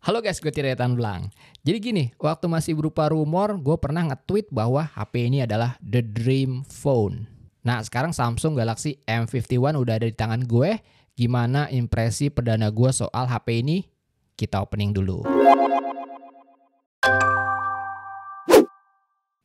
Halo guys, gue Tiretan Blang. Jadi gini, waktu masih berupa rumor, gue pernah nge-tweet bahwa HP ini adalah the dream phone. Nah, sekarang Samsung Galaxy M51 udah ada di tangan gue. Gimana impresi perdana gue soal HP ini? Kita opening dulu.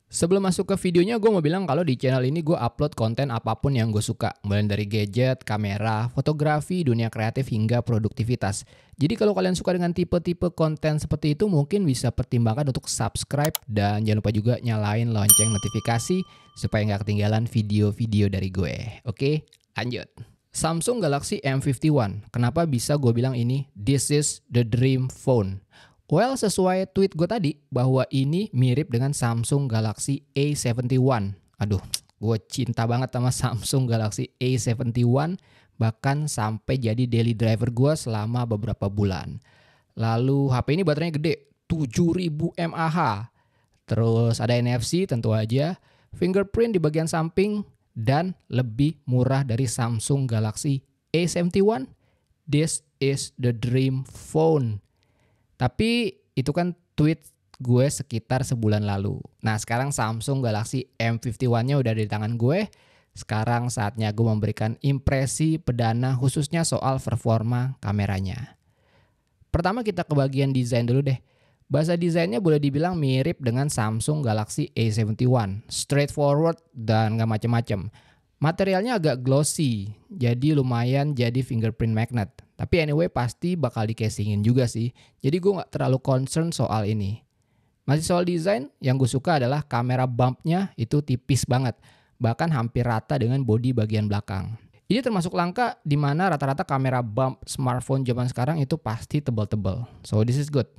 Sebelum masuk ke videonya, gue mau bilang kalau di channel ini gue upload konten apapun yang gue suka. Mulai dari gadget, kamera, fotografi, dunia kreatif, hingga produktivitas. Jadi kalau kalian suka dengan tipe-tipe konten seperti itu, mungkin bisa pertimbangkan untuk subscribe. Dan jangan lupa juga nyalain lonceng notifikasi supaya nggak ketinggalan video-video dari gue. Oke, lanjut. Samsung Galaxy M51. Kenapa bisa gue bilang ini this is the dream phone? Well, sesuai tweet gue tadi, bahwa ini mirip dengan Samsung Galaxy A71. Aduh, gue cinta banget sama Samsung Galaxy A71, bahkan sampai jadi daily driver gue selama beberapa bulan. Lalu HP ini baterainya gede, 7000 mAh. Terus ada NFC tentu aja, fingerprint di bagian samping, dan lebih murah dari Samsung Galaxy A71. This is the dream phone. Tapi itu kan tweet gue sekitar sebulan lalu. Nah, sekarang Samsung Galaxy M51-nya udah di tangan gue. Sekarang saatnya gue memberikan impresi perdana khususnya soal performa kameranya. Pertama kita ke bagian desain dulu deh. Bahasa desainnya boleh dibilang mirip dengan Samsung Galaxy A71. Straightforward dan gak macem-macem. Materialnya agak glossy, jadi lumayan jadi fingerprint magnet. Tapi anyway pasti bakal di casingin juga sih. Jadi gue gak terlalu concern soal ini. Masih soal desain, yang gue suka adalah kamera bumpnya itu tipis banget. Bahkan hampir rata dengan bodi bagian belakang. Ini termasuk langka di mana rata-rata kamera bump smartphone zaman sekarang itu pasti tebal-tebal. So this is good.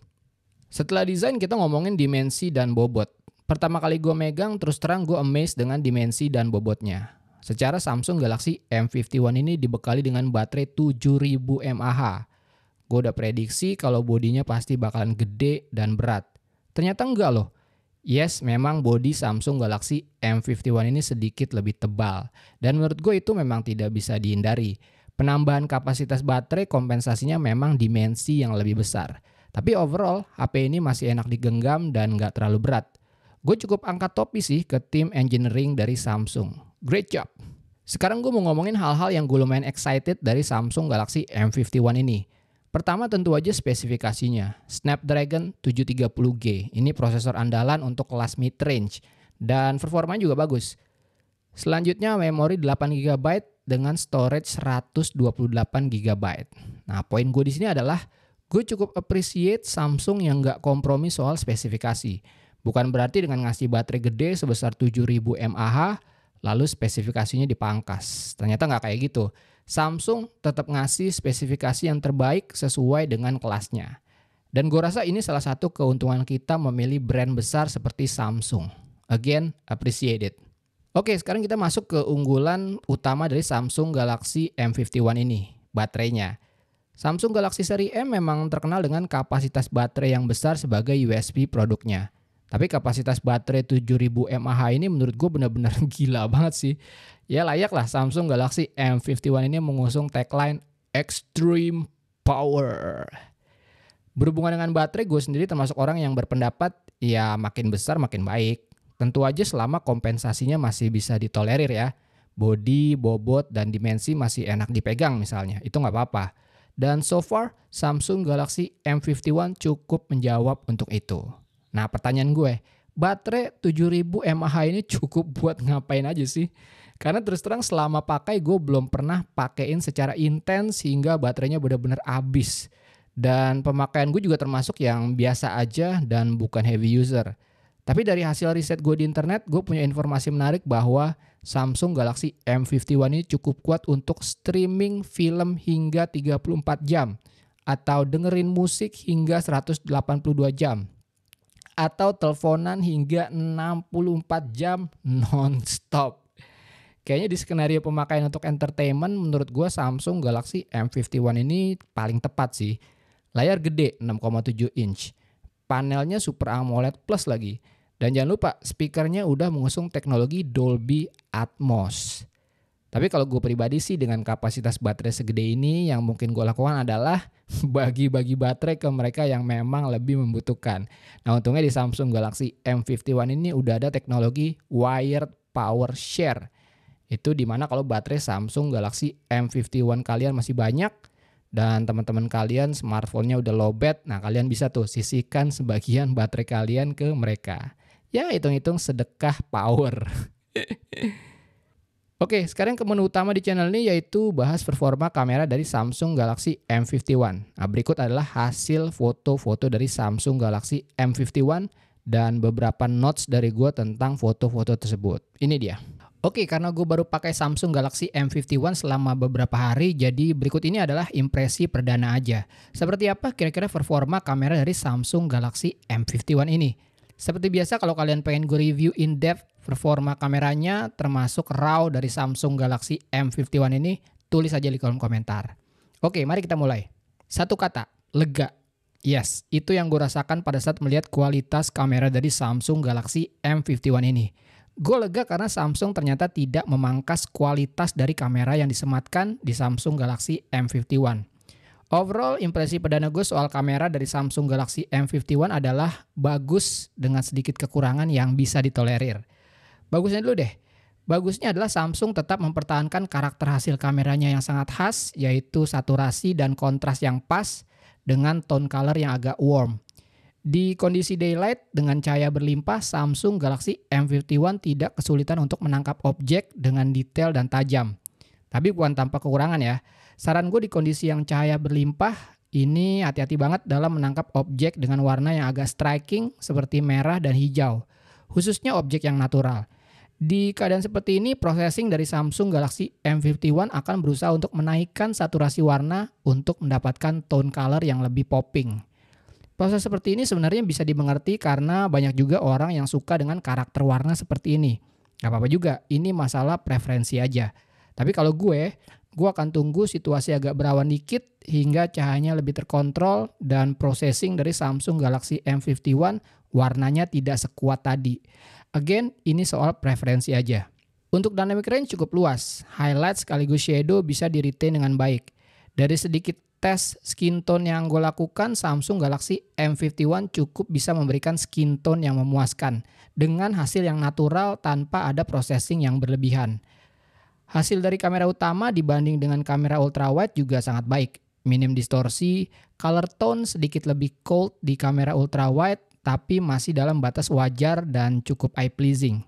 Setelah desain kita ngomongin dimensi dan bobot. Pertama kali gue megang terus terang gue amazed dengan dimensi dan bobotnya. Secara Samsung Galaxy M51 ini dibekali dengan baterai 7000 mAh. Gue udah prediksi kalau bodinya pasti bakalan gede dan berat. Ternyata enggak loh. Yes, memang bodi Samsung Galaxy M51 ini sedikit lebih tebal. Dan menurut gue itu memang tidak bisa dihindari. Penambahan kapasitas baterai kompensasinya memang dimensi yang lebih besar. Tapi overall, HP ini masih enak digenggam dan nggak terlalu berat. Gue cukup angkat topi sih ke tim engineering dari Samsung. Great job! Sekarang gue mau ngomongin hal-hal yang gue lumayan excited dari Samsung Galaxy M51 ini. Pertama tentu aja spesifikasinya. Snapdragon 730G. Ini prosesor andalan untuk kelas mid-range. Dan performanya juga bagus. Selanjutnya memori 8GB dengan storage 128GB. Nah, poin gue di sini adalah gue cukup appreciate Samsung yang nggak kompromi soal spesifikasi. Bukan berarti dengan ngasih baterai gede sebesar 7000 mAh, lalu spesifikasinya dipangkas. Ternyata nggak kayak gitu. Samsung tetap ngasih spesifikasi yang terbaik sesuai dengan kelasnya. Dan gue rasa ini salah satu keuntungan kita memilih brand besar seperti Samsung. Again, appreciate it. Oke, sekarang kita masuk ke unggulan utama dari Samsung Galaxy M51 ini, baterainya. Samsung Galaxy seri M memang terkenal dengan kapasitas baterai yang besar sebagai USP produknya. Tapi kapasitas baterai 7000 mAh ini menurut gue benar-benar gila banget sih. Ya layak lah Samsung Galaxy M51 ini mengusung tagline Extreme Power. Berhubungan dengan baterai, gue sendiri termasuk orang yang berpendapat ya makin besar makin baik. Tentu aja selama kompensasinya masih bisa ditolerir ya. Bodi, bobot, dan dimensi masih enak dipegang misalnya. Itu nggak apa-apa. Dan so far Samsung Galaxy M51 cukup menjawab untuk itu. Nah pertanyaan gue, baterai 7000 mAh ini cukup buat ngapain aja sih? Karena terus terang selama pakai gue belum pernah pakein secara intens hingga baterainya benar-benar habis. Dan pemakaian gue juga termasuk yang biasa aja dan bukan heavy user. Tapi dari hasil riset gue di internet, gue punya informasi menarik bahwa Samsung Galaxy M51 ini cukup kuat untuk streaming film hingga 34 jam. Atau dengerin musik hingga 182 jam. Atau teleponan hingga 64 jam non-stop. Kayaknya di skenario pemakaian untuk entertainment menurut gue Samsung Galaxy M51 ini paling tepat sih. Layar gede 6,7 inch. Panelnya Super AMOLED Plus lagi. Dan jangan lupa speakernya udah mengusung teknologi Dolby Atmos. Tapi kalau gue pribadi sih dengan kapasitas baterai segede ini yang mungkin gue lakukan adalah bagi-bagi baterai ke mereka yang memang lebih membutuhkan. Nah untungnya di Samsung Galaxy M51 ini udah ada teknologi wired power share. Itu dimana kalau baterai Samsung Galaxy M51 kalian masih banyak dan teman-teman kalian smartphone-nya udah lowbat, nah kalian bisa tuh sisihkan sebagian baterai kalian ke mereka. Ya hitung-hitung sedekah power. Oke, sekarang ke menu utama di channel ini yaitu bahas performa kamera dari Samsung Galaxy M51. Nah, berikut adalah hasil foto-foto dari Samsung Galaxy M51 dan beberapa notes dari gue tentang foto-foto tersebut. Ini dia. Oke, karena gue baru pakai Samsung Galaxy M51 selama beberapa hari, jadi berikut ini adalah impresi perdana aja. Seperti apa kira-kira performa kamera dari Samsung Galaxy M51 ini? Seperti biasa kalau kalian pengen gue review in-depth performa kameranya termasuk RAW dari Samsung Galaxy M51 ini, tulis aja di kolom komentar. Oke, mari kita mulai. Satu kata, lega. Yes, itu yang gue rasakan pada saat melihat kualitas kamera dari Samsung Galaxy M51 ini. Gue lega karena Samsung ternyata tidak memangkas kualitas dari kamera yang disematkan di Samsung Galaxy M51. Overall, impresi perdana gue soal kamera dari Samsung Galaxy M51 adalah bagus dengan sedikit kekurangan yang bisa ditolerir. Bagusnya dulu deh. Bagusnya adalah Samsung tetap mempertahankan karakter hasil kameranya yang sangat khas, yaitu saturasi dan kontras yang pas dengan tone color yang agak warm. Di kondisi daylight dengan cahaya berlimpah, Samsung Galaxy M51 tidak kesulitan untuk menangkap objek dengan detail dan tajam. Tapi bukan tanpa kekurangan ya. Saran gue di kondisi yang cahaya berlimpah, ini hati-hati banget dalam menangkap objek dengan warna yang agak striking seperti merah dan hijau. Khususnya objek yang natural. Di keadaan seperti ini, processing dari Samsung Galaxy M51 akan berusaha untuk menaikkan saturasi warna untuk mendapatkan tone color yang lebih popping. Proses seperti ini sebenarnya bisa dimengerti karena banyak juga orang yang suka dengan karakter warna seperti ini. Gak apa-apa juga, ini masalah preferensi aja. Tapi kalau gue akan tunggu situasi agak berawan dikit hingga cahayanya lebih terkontrol dan processing dari Samsung Galaxy M51 warnanya tidak sekuat tadi. Again, ini soal preferensi aja. Untuk dynamic range cukup luas, highlight sekaligus shadow bisa di-retain dengan baik. Dari sedikit tes skin tone yang gue lakukan, Samsung Galaxy M51 cukup bisa memberikan skin tone yang memuaskan dengan hasil yang natural tanpa ada processing yang berlebihan. Hasil dari kamera utama dibanding dengan kamera ultrawide juga sangat baik. Minim distorsi, color tone sedikit lebih cold di kamera ultrawide, tapi masih dalam batas wajar dan cukup eye pleasing.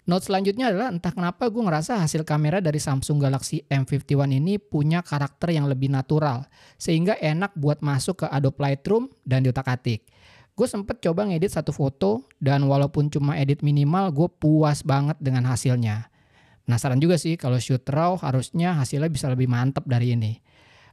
Note selanjutnya adalah entah kenapa gue ngerasa hasil kamera dari Samsung Galaxy M51 ini punya karakter yang lebih natural, sehingga enak buat masuk ke Adobe Lightroom dan diutak-atik. Gue sempet coba ngedit satu foto, dan walaupun cuma edit minimal, gue puas banget dengan hasilnya. Penasaran juga sih kalau shoot raw harusnya hasilnya bisa lebih mantap dari ini.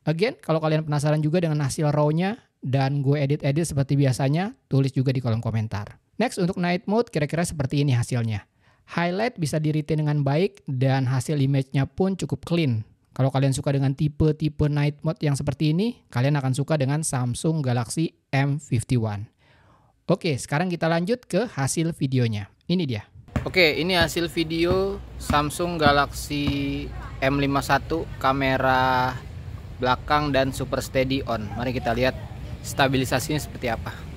Again, kalau kalian penasaran juga dengan hasil raw-nya dan gue edit-edit seperti biasanya, tulis juga di kolom komentar. Next, untuk night mode kira-kira seperti ini hasilnya. Highlight bisa di-retain dengan baik dan hasil image-nya pun cukup clean. Kalau kalian suka dengan tipe-tipe night mode yang seperti ini, kalian akan suka dengan Samsung Galaxy M51. Oke, sekarang kita lanjut ke hasil videonya. Ini dia. Oke, ini hasil video Samsung Galaxy M51 kamera belakang dan super steady on. Mari kita lihat stabilisasinya seperti apa.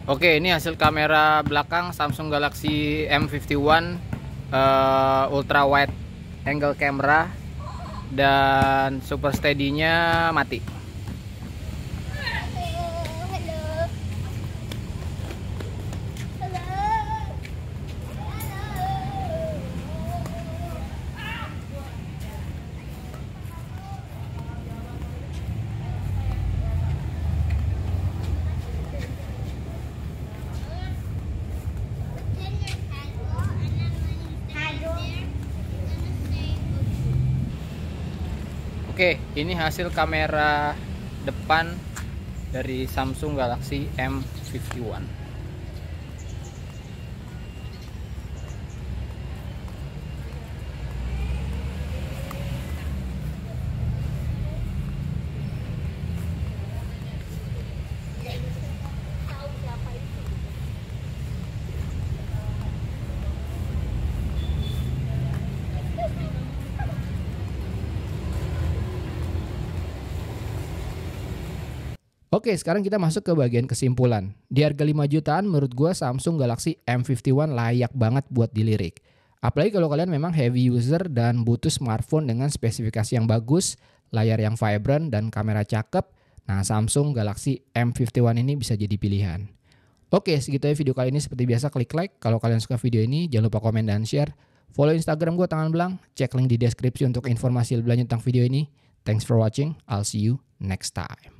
Oke, ini hasil kamera belakang Samsung Galaxy M51 ultra wide angle camera dan super steady-nya mati. Oke, ini hasil kamera depan dari Samsung Galaxy M51. Oke, sekarang kita masuk ke bagian kesimpulan. Di harga 5 jutaan, menurut gua Samsung Galaxy M51 layak banget buat dilirik. Apalagi kalau kalian memang heavy user dan butuh smartphone dengan spesifikasi yang bagus, layar yang vibrant, dan kamera cakep. Nah, Samsung Galaxy M51 ini bisa jadi pilihan. Oke, segitu aja video kali ini. Seperti biasa, klik like. Kalau kalian suka video ini, jangan lupa komen dan share. Follow Instagram gue Tangan Belang. Cek link di deskripsi untuk informasi lebih lanjut tentang video ini. Thanks for watching. I'll see you next time.